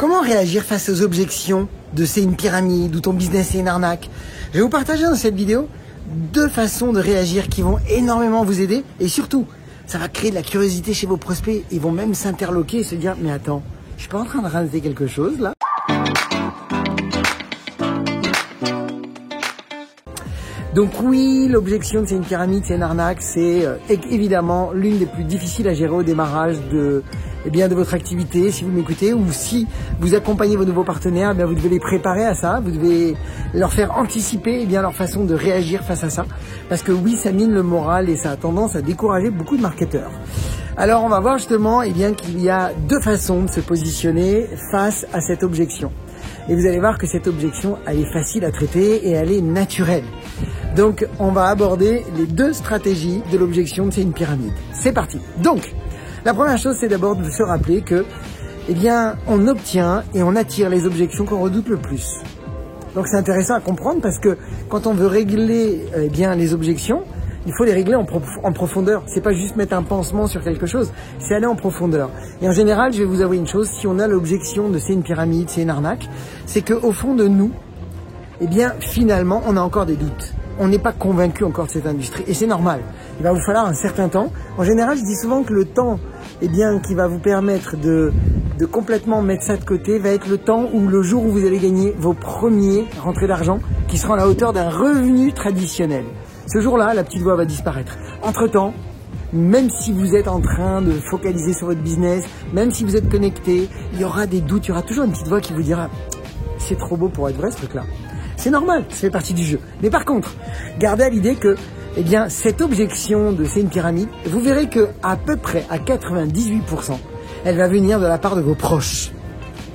Comment réagir face aux objections de c'est une pyramide ou ton business est une arnaque? Je vais vous partager dans cette vidéo 2 façons de réagir qui vont énormément vous aider et surtout, ça va créer de la curiosité chez vos prospects. Ils vont même s'interloquer et se dire mais attends, je suis pas en train de rater quelque chose là? Donc oui, l'objection que c'est une pyramide, c'est une arnaque, c'est évidemment l'une des plus difficiles à gérer au démarrage de votre activité, si vous m'écoutez, ou si vous accompagnez vos nouveaux partenaires, vous devez les préparer à ça, vous devez leur faire anticiper leur façon de réagir face à ça, parce que oui, ça mine le moral et ça a tendance à décourager beaucoup de marketeurs. Alors on va voir justement qu'il y a 2 façons de se positionner face à cette objection. Et vous allez voir que cette objection, elle est facile à traiter et elle est naturelle. Donc, on va aborder les 2 stratégies de l'objection de c'est une pyramide. C'est parti. Donc, la première chose, c'est d'abord de se rappeler que, on obtient et on attire les objections qu'on redoute le plus. Donc, c'est intéressant à comprendre parce que quand on veut régler, les objections, il faut les régler en profondeur. C'est pas juste mettre un pansement sur quelque chose, c'est aller en profondeur. Et en général, je vais vous avouer une chose, si on a l'objection de c'est une pyramide, c'est une arnaque, c'est qu'au fond de nous, finalement, on a encore des doutes. On n'est pas convaincu encore de cette industrie et c'est normal. Il va vous falloir un certain temps. En général, je dis souvent que le temps, qui va vous permettre de complètement mettre ça de côté, va être le temps où le jour où vous allez gagner vos premiers rentrées d'argent qui seront à la hauteur d'un revenu traditionnel. Ce jour-là, la petite voix va disparaître. Entre-temps, même si vous êtes en train de focaliser sur votre business, même si vous êtes connecté, il y aura des doutes, il y aura toujours une petite voix qui vous dira « c'est trop beau pour être vrai ce truc-là ». C'est normal, ça fait partie du jeu. Mais par contre, gardez à l'idée que cette objection de c'est une pyramide, vous verrez que à peu près à 98%, elle va venir de la part de vos proches.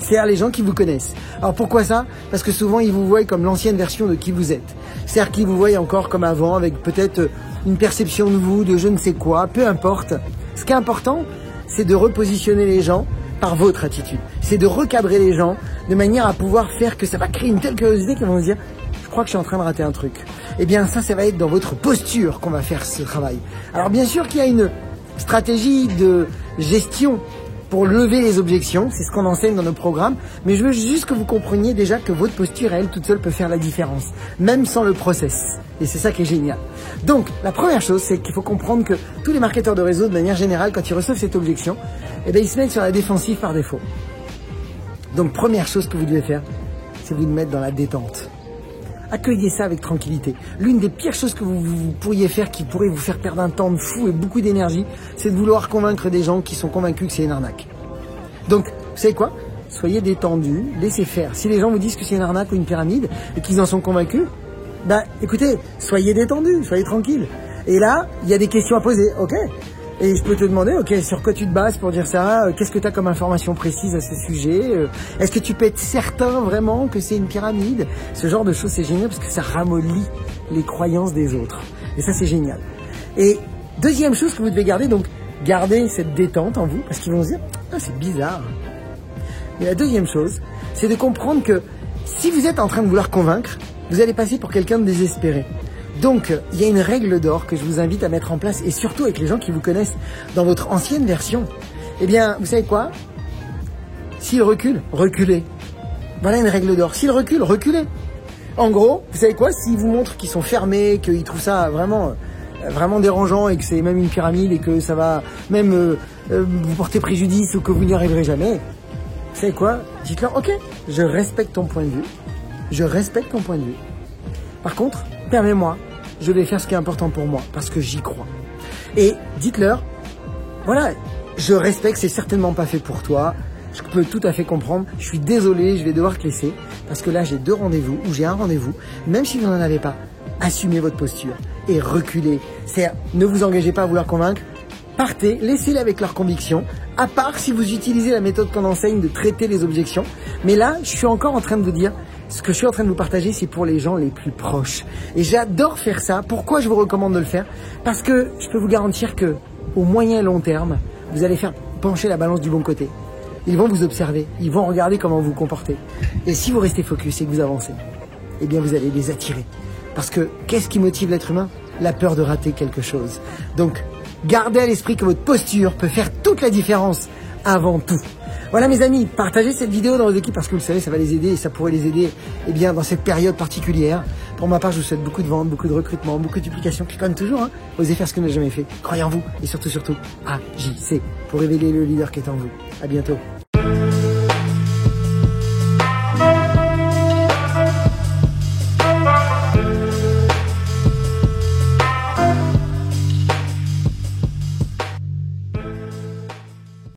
C'est-à-dire les gens qui vous connaissent. Alors pourquoi ça? Parce que souvent ils vous voient comme l'ancienne version de qui vous êtes. C'est-à-dire qu'ils vous voient encore comme avant, avec peut-être une perception de vous, de je ne sais quoi, peu importe. Ce qui est important, c'est de repositionner les gens par votre attitude. C'est de recadrer les gens de manière à pouvoir faire que ça va créer une telle curiosité qu'ils vont se dire je crois que je suis en train de rater un truc. Ça va être dans votre posture qu'on va faire ce travail. Alors bien sûr qu'il y a une stratégie de gestion pour lever les objections, c'est ce qu'on enseigne dans nos programmes, mais je veux juste que vous compreniez déjà que votre posture, elle, toute seule, peut faire la différence, même sans le process. Et c'est ça qui est génial. Donc, la première chose, c'est qu'il faut comprendre que tous les marketeurs de réseau, de manière générale, quand ils reçoivent cette objection, ils se mettent sur la défensive par défaut. Donc, première chose que vous devez faire, c'est vous mettre dans la détente. Accueillez ça avec tranquillité. L'une des pires choses que vous pourriez faire, qui pourrait vous faire perdre un temps de fou et beaucoup d'énergie, c'est de vouloir convaincre des gens qui sont convaincus que c'est une arnaque. Donc, vous savez quoi? Soyez détendus, laissez faire. Si les gens vous disent que c'est une arnaque ou une pyramide et qu'ils en sont convaincus, écoutez, soyez détendus, soyez tranquilles. Et là, il y a des questions à poser, ok? Et je peux te demander, ok, sur quoi tu te bases pour dire ça? Qu'est-ce que tu as comme information précise à ce sujet? Est-ce que tu peux être certain vraiment que c'est une pyramide? Ce genre de choses, c'est génial parce que ça ramollit les croyances des autres. Et ça, c'est génial. Et deuxième chose que vous devez garder, donc gardez cette détente en vous parce qu'ils vont se dire, ah, c'est bizarre. Mais la deuxième chose, c'est de comprendre que si vous êtes en train de vouloir convaincre, vous allez passer pour quelqu'un de désespéré. Donc, il y a une règle d'or que je vous invite à mettre en place et surtout avec les gens qui vous connaissent dans votre ancienne version. Vous savez quoi? S'ils reculent, reculez. Voilà une règle d'or. S'ils reculent, reculez. En gros, vous savez quoi? S'ils vous montrent qu'ils sont fermés, qu'ils trouvent ça vraiment dérangeant et que c'est même une pyramide et que ça va même vous porter préjudice ou que vous n'y arriverez jamais, vous savez quoi? Dites-leur, ok, je respecte ton point de vue. Je respecte ton point de vue. Par contre, permets-moi, je vais faire ce qui est important pour moi, parce que j'y crois. Et dites-leur, voilà, je respecte, c'est certainement pas fait pour toi, je peux tout à fait comprendre, je suis désolé, je vais devoir te laisser, parce que là j'ai 2 rendez-vous, ou j'ai un rendez-vous, même si vous n'en avez pas, assumez votre posture et reculez. C'est-à-dire, ne vous engagez pas à vouloir convaincre, partez, laissez-les avec leurs convictions, à part si vous utilisez la méthode qu'on enseigne de traiter les objections. Mais là, je suis encore en train de vous dire, ce que je suis en train de vous partager, c'est pour les gens les plus proches. Et j'adore faire ça. Pourquoi je vous recommande de le faire? Parce que je peux vous garantir que, au moyen et long terme, vous allez faire pencher la balance du bon côté. Ils vont vous observer, ils vont regarder comment vous vous comportez. Et si vous restez focus et que vous avancez, vous allez les attirer. Parce que, qu'est-ce qui motive l'être humain? La peur de rater quelque chose. Donc, gardez à l'esprit que votre posture peut faire toute la différence avant tout. Voilà. Voilà mes amis, partagez cette vidéo dans vos équipes parce que vous le savez, ça va les aider et ça pourrait les aider dans cette période particulière. Pour ma part, je vous souhaite beaucoup de ventes, beaucoup de recrutement, beaucoup de duplication. Puis comme toujours, osez faire ce que vous n'avez jamais fait. Croyez en vous et surtout, agissez pour révéler le leader qui est en vous. À bientôt.